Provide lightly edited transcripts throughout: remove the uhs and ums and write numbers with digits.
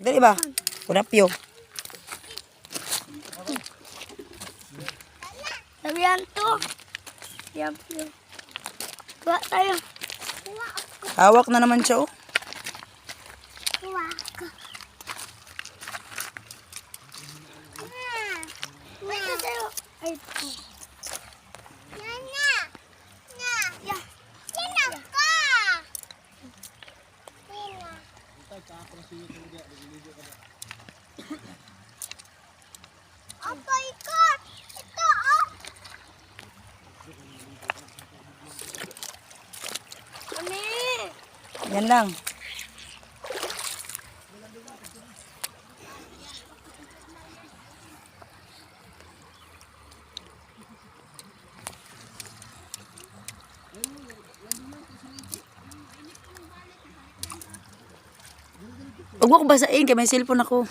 Dali ba? Kurapyo. Sabihan to. Yan. Ba tayo. Hawak na naman siya, oh. Ito tayo. Ay, ito. Apa ikut? Itu oh. Ini. Yan lang. Huwag mo ko basain kaya may cellphone ako.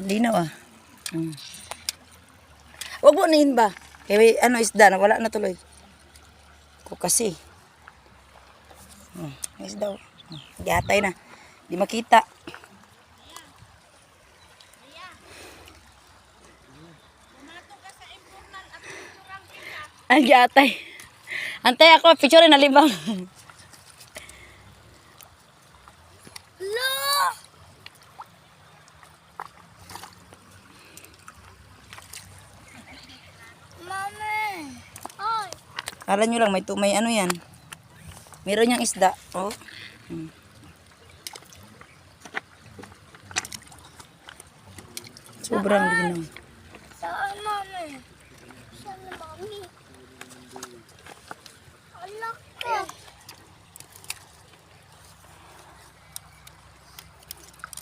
Ang linaw ah. Huwag mo nihin ba? Kaya may ano isda na wala na tuloy. Ko kasi. May isda. Gatay na. Di makita. Ang gatay. Antay ako, picture na libang. Kala nyo lang, may ano yan. Meron niyang isda. Oh. Sobrang linaw. Saan, mami? Saan na, mami? Alak ko.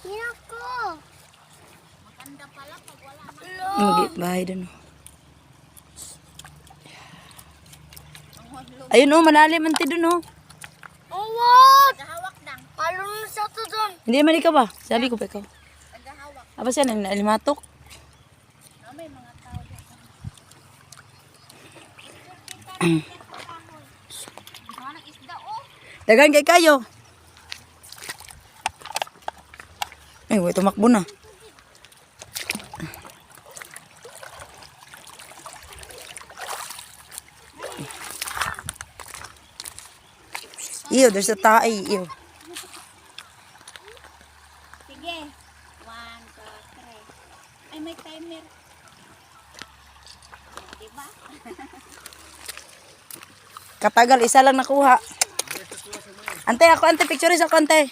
Hinak ko. Maganda pala pag wala na. Hindi, bahay dun. Ayun oh, malalim ang dun oh. Awat! Nagahawak lang. Palun sa to dun. Hindi naman ikaw ba? Sabi ko pa ikaw. Nagahawak. Aba siya, nalimatok. May mga tao dito. Mga isda oh. Dagan kay kayo. Ay, wait, tumakbo na. Iyo, there's a tae. Iyo. Sige. 1, 2, 3. Ay, may timer. Diba? Katagal, isa lang nakuha. Ante, ako, ante, picture sa ante.